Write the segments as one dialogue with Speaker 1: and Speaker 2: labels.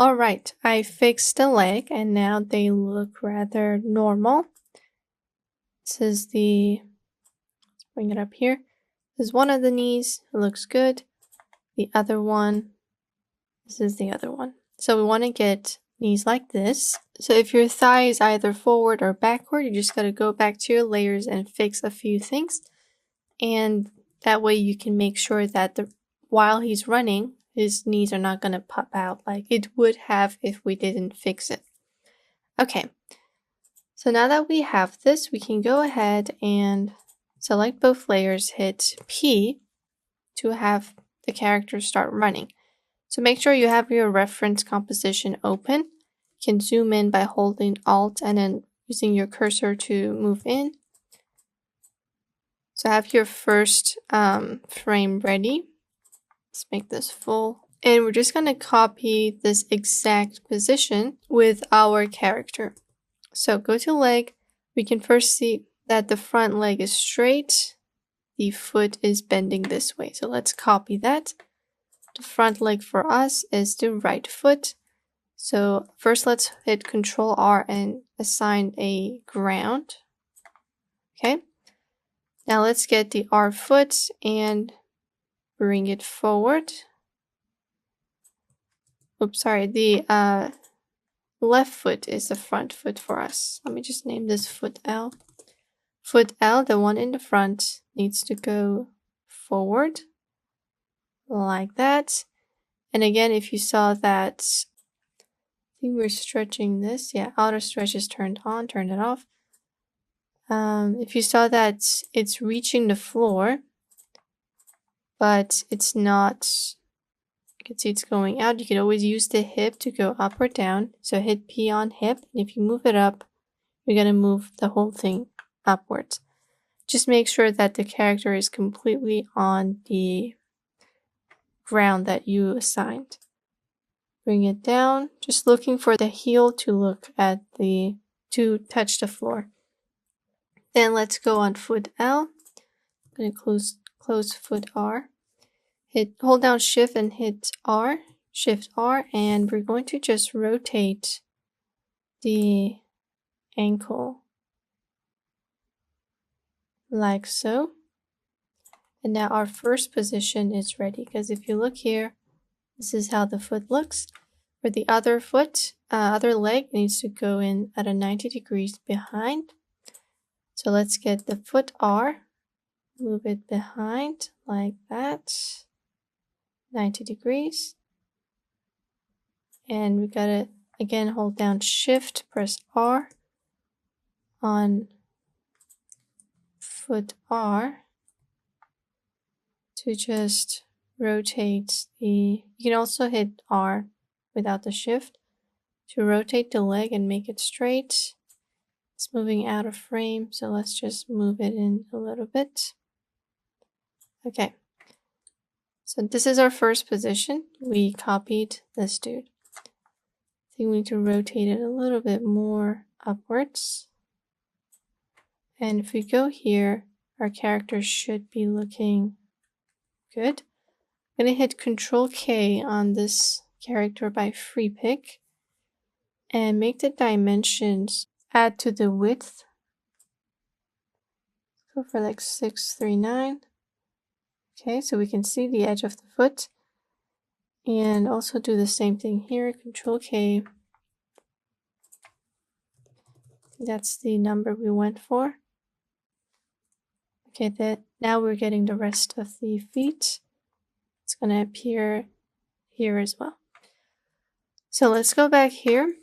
Speaker 1: Alright, I fixed the leg and now they look rather normal. This is let's bring it up here. This is one of the knees, it looks good. The other one, this is the other one. So we want to get knees like this. So if your thigh is either forward or backward, you just got to go back to your layers and fix a few things. And that way you can make sure that while he's running, his knees are not going to pop out like it would have if we didn't fix it. Okay, so now that we have this, we can go ahead and select both layers, hit P to have the character start running. So make sure you have your reference composition open. You can zoom in by holding Alt and then using your cursor to move in. So have your first frame ready. Let's make this full. And we're just going to copy this exact position with our character. So go to leg. We can first see that the front leg is straight. The foot is bending this way. So let's copy that. The front leg for us is the right foot. So first let's hit Ctrl R and assign a ground. Okay. Now let's get the R foot and bring it forward. Oops, sorry. The left foot is the front foot for us. Let me just name this foot L. Foot L, the one in the front, needs to go forward like that. And again, if you saw that, I think we're stretching this. Yeah, auto stretch is turned on, turn it off. If you saw that it's reaching the floor, but it's not, you can see it's going out. You can always use the hip to go up or down. So hit P on hip, and if you move it up, you're going to move the whole thing upwards. Just make sure that the character is completely on the ground that you assigned. Bring it down, just looking for the heel to touch the floor. Then let's go on foot L. I'm going to close foot R. Hold down shift and hit R, shift R, and we're going to just rotate the ankle like so. And now our first position is ready, because if you look here, this is how the foot looks. For the other foot, other leg needs to go in at a 90 degrees behind. So let's get the foot R, move it behind like that, 90 degrees. And we gotta, again, hold down shift, press R on foot R to just rotate you can also hit R without the shift to rotate the leg and make it straight. It's moving out of frame, so let's just move it in a little bit. Okay, so this is our first position. We copied this dude. I think we need to rotate it a little bit more upwards. And if we go here, our character should be looking good. I'm going to hit Ctrl K on this character by free pick and make the dimensions, add to the width. Go for like 639. Okay, so we can see the edge of the foot. And also do the same thing here, Ctrl K. That's the number we went for. Okay, now we're getting the rest of the feet. It's going to appear here as well. So let's go back here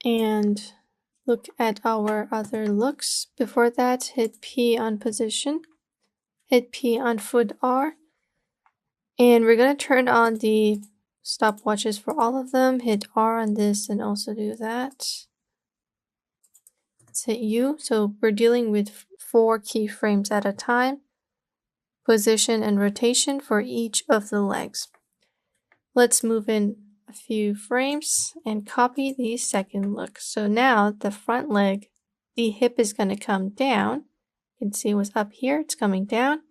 Speaker 1: and look at our other looks. Before that, hit P on position, hit P on foot R, and we're going to turn on the stopwatches for all of them. Hit R on this and also do that. Let's hit U. So we're dealing with 4 keyframes at a time. Position and rotation for each of the legs. Let's move in a few frames and copy the second look. So now the front leg, the hip is going to come down. You can see it was up here, it's coming down.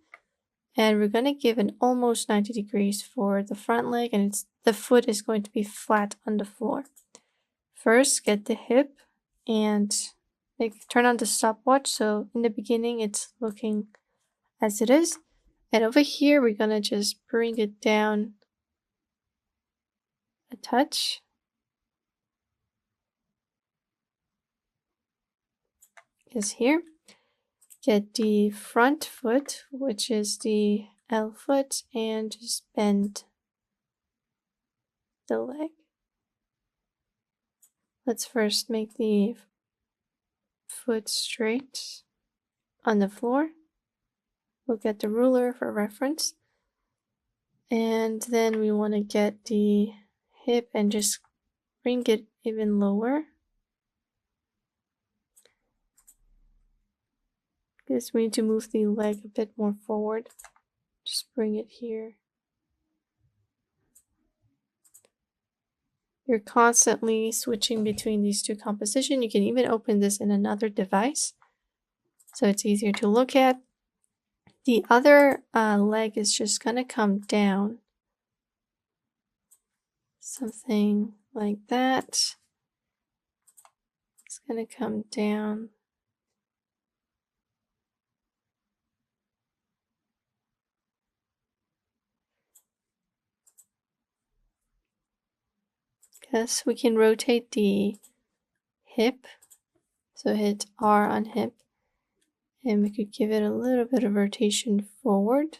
Speaker 1: And we're going to give an almost 90 degrees for the front leg, and the foot is going to be flat on the floor. First, get the hip and turn on the stopwatch, so in the beginning it's looking as it is. And over here, we're going to just bring it down a touch. Is here. Get the front foot, which is the L foot, and just bend the leg. Let's first make the foot straight on the floor. Look at the ruler for reference. And then we want to get the hip and just bring it even lower. Because we need to move the leg a bit more forward. Just bring it here. You're constantly switching between these two compositions. You can even open this in another device, so it's easier to look at. The other leg is just going to come down. Something like that. It's going to come down. Yes, we can rotate the hip. So hit R on hip. And we could give it a little bit of rotation forward.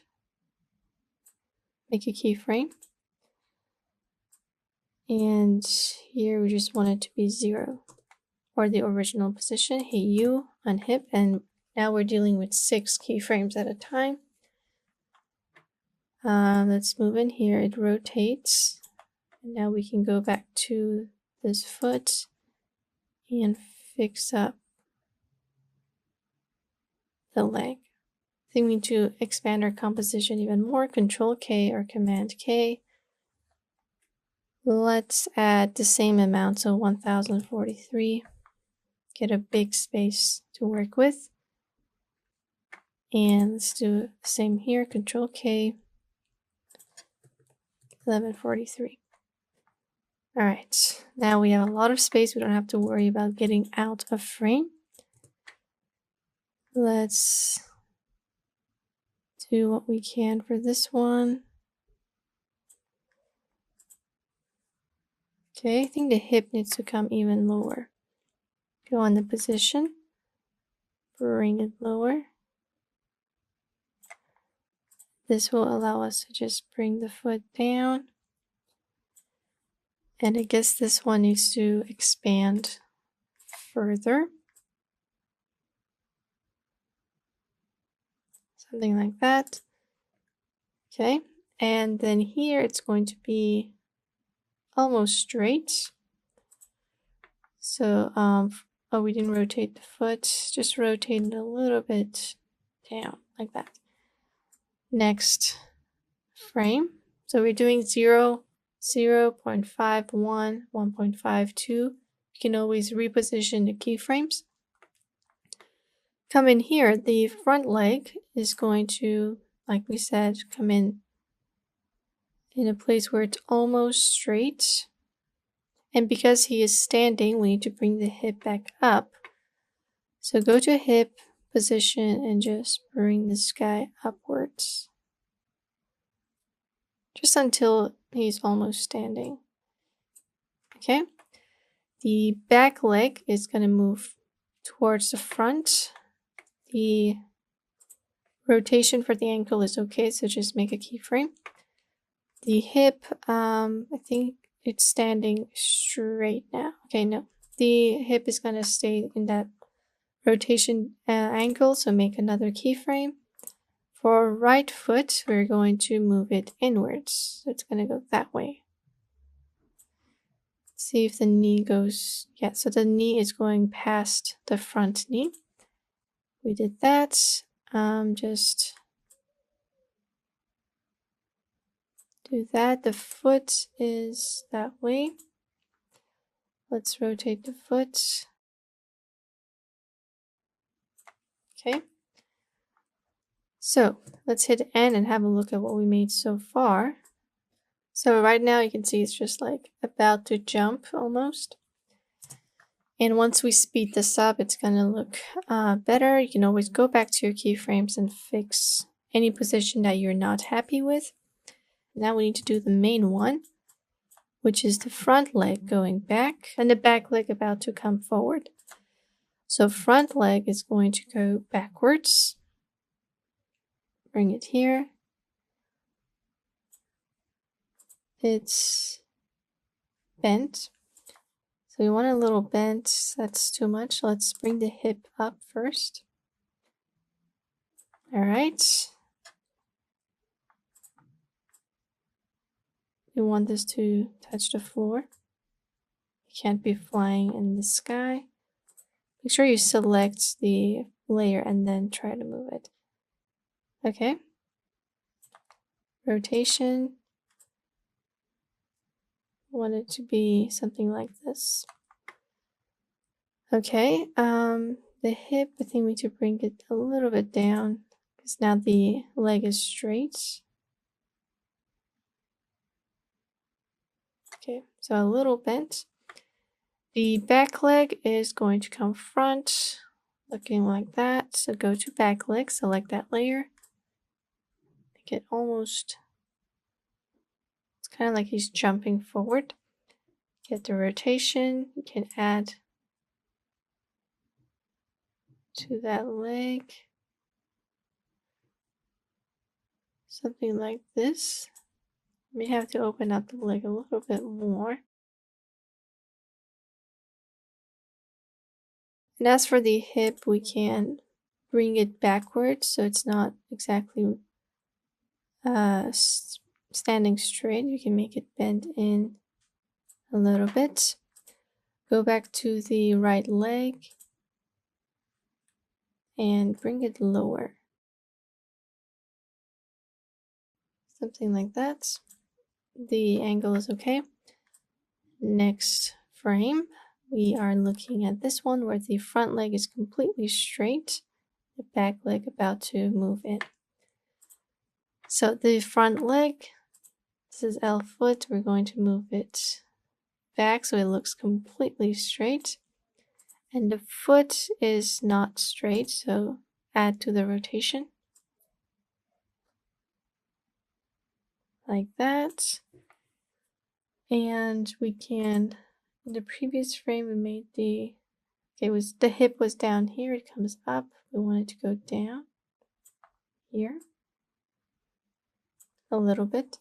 Speaker 1: Make a keyframe. And here we just want it to be 0, or the original position. Hit U on hip, and now we're dealing with 6 keyframes at a time. Let's move in here. It rotates. And now we can go back to this foot and fix up the leg. I think we need to expand our composition even more. Control K or Command K. Let's add the same amount, so 1043. Get a big space to work with. And let's do the same here. Control K. 1143. All right, now we have a lot of space. We don't have to worry about getting out of frame. Let's do what we can for this one. Okay, I think the hip needs to come even lower. Go on the position, bring it lower. This will allow us to just bring the foot down. And I guess this one needs to expand further. Something like that. Okay, and then here it's going to be almost straight. So, oh, we didn't rotate the foot, just rotate it a little bit down, like that. Next frame. So we're doing 0, 0.51, 1.52. You can always reposition the keyframes. Come in here, the front leg is going to, like we said, come in a place where it's almost straight. And because he is standing, we need to bring the hip back up. So go to hip position and just bring this guy upwards. Just until he's almost standing. Okay. The back leg is going to move towards the front. The rotation for the ankle is okay, so just make a keyframe. The hip, I think it's standing straight now. Okay, no. The hip is going to stay in that rotation angle, so make another keyframe. For right foot, we're going to move it inwards. So it's going to go that way. See if the knee goes, yeah, so the knee is going past the front knee. We did that. Just do that. The foot is that way. Let's rotate the foot. Okay. So let's hit N and have a look at what we made so far. So right now you can see it's just like about to jump almost. And once we speed this up, it's gonna look better. You can always go back to your keyframes and fix any position that you're not happy with. Now we need to do the main one, which is the front leg going back and the back leg about to come forward. So front leg is going to go backwards. Bring it here. It's bent. So we want a little bent. That's too much. Let's bring the hip up first. All right. We want this to touch the floor. It can't be flying in the sky. Make sure you select the layer and then try to move it. Okay. Rotation. Want it to be something like this. Okay. The hip, I think we need to bring it a little bit down because now the leg is straight. Okay, so a little bent. The back leg is going to come front, looking like that. So go to back leg, select that layer. Make it almost, it's kind of like he's jumping forward. Get the rotation, you can add to that leg. Something like this. May have to open up the leg a little bit more. And as for the hip, we can bring it backwards so it's not exactly standing straight. You can make it bend in a little bit. Go back to the right leg and bring it lower. Something like that. The angle is okay. Next frame, we are looking at this one where the front leg is completely straight, the back leg about to move in. So the front leg, this is L foot, we're going to move it back so it looks completely straight. And the foot is not straight, so add to the rotation. Like that. And we can, in the previous frame we made the, the hip was down here, it comes up. We want it to go down here a little bit.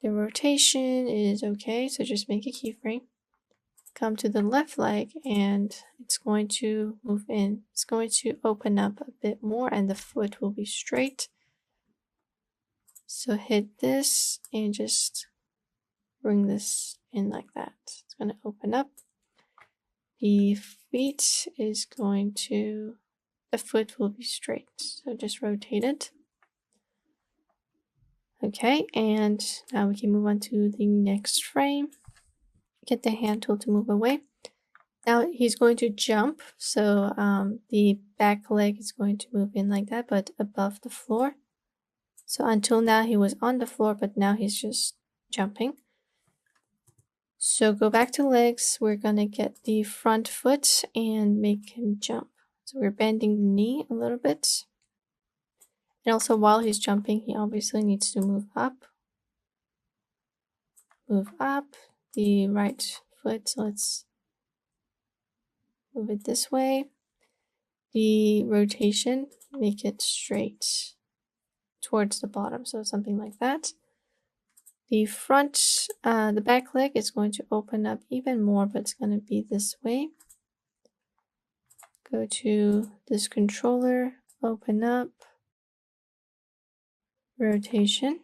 Speaker 1: The rotation is okay, so just make a keyframe. Come to the left leg and it's going to move in. It's going to open up a bit more and the foot will be straight. So hit this and just bring this in like that. It's going to open up. The feet is going to, the foot will be straight. So just rotate it. Okay, and now we can move on to the next frame. Get the hand tool to move away. Now he's going to jump. So the back leg is going to move in like that, but above the floor. So until now he was on the floor, but now he's just jumping. So go back to legs. We're gonna get the front foot and make him jump. So we're bending the knee a little bit. And also while he's jumping, he obviously needs to move up. Move up the right foot. So let's move it this way. The rotation, make it straight towards the bottom. So something like that. The front, the back leg is going to open up even more, but it's going to be this way. Go to this controller, open up, rotation.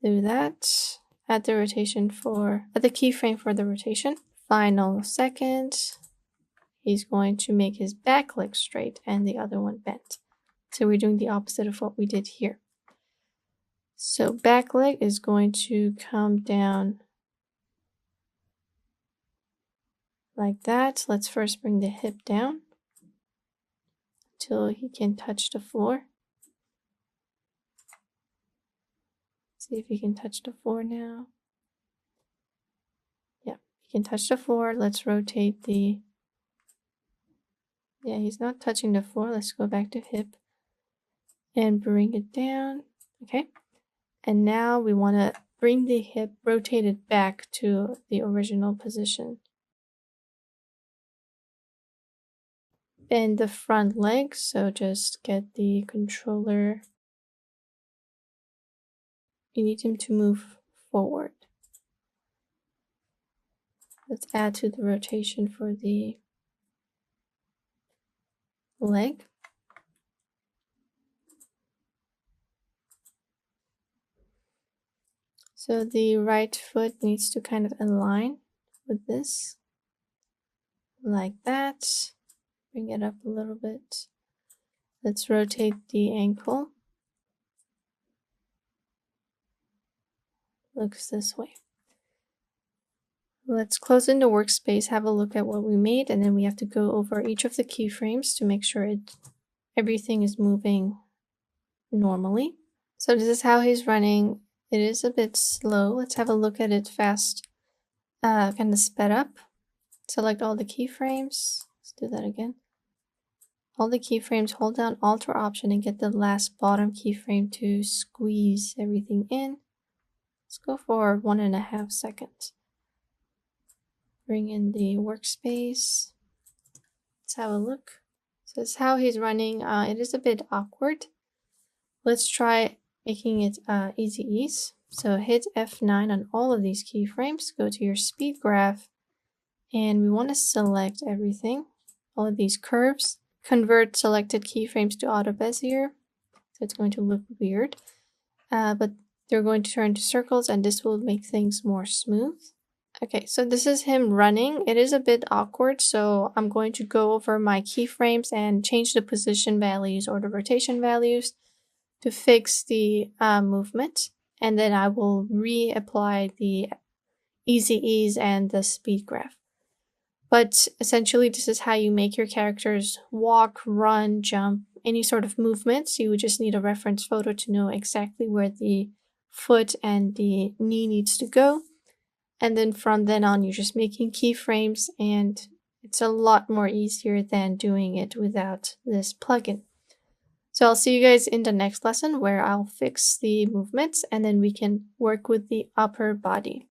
Speaker 1: Do that. Add the rotation for, the keyframe for the rotation. Final second, he's going to make his back leg straight and the other one bent. So we're doing the opposite of what we did here. So back leg is going to come down like that. Let's first bring the hip down. till he can touch the floor. See if he can touch the floor now. Yeah, he can touch the floor. Let's rotate the... Yeah, he's not touching the floor. Let's go back to hip and bring it down. Okay. And now we want to bring the hip rotated back to the original position. Bend the front leg, so just get the controller. You need him to move forward. Let's add to the rotation for the leg. So the right foot needs to kind of align with this, like that. Bring it up a little bit. Let's rotate the ankle. Looks this way. Let's close in the workspace, have a look at what we made, and then we have to go over each of the keyframes to make sure everything is moving normally. So this is how he's running. It is a bit slow. Let's have a look at it fast, kind of sped up. Select all the keyframes. Let's do that again. All the keyframes, hold down Alt or Option and get the last bottom keyframe to squeeze everything in. Let's go for 1.5 seconds. Bring in the workspace. Let's have a look. So this is how he's running. It is a bit awkward. Let's try making it easy ease. So hit F9 on all of these keyframes. Go to your speed graph. And we want to select everything. All of these curves. Convert selected keyframes to auto bezier. So it's going to look weird. But they're going to turn to circles and this will make things more smooth. Okay, so this is him running. It is a bit awkward, so I'm going to go over my keyframes and change the position values or the rotation values to fix the movement. And then I will reapply the easy ease and the speed graph. But essentially, this is how you make your characters walk, run, jump, any sort of movements. You would just need a reference photo to know exactly where the foot and the knee needs to go. And then from then on, you're just making keyframes, and it's a lot more easier than doing it without this plugin. So I'll see you guys in the next lesson where I'll fix the movements and then we can work with the upper body.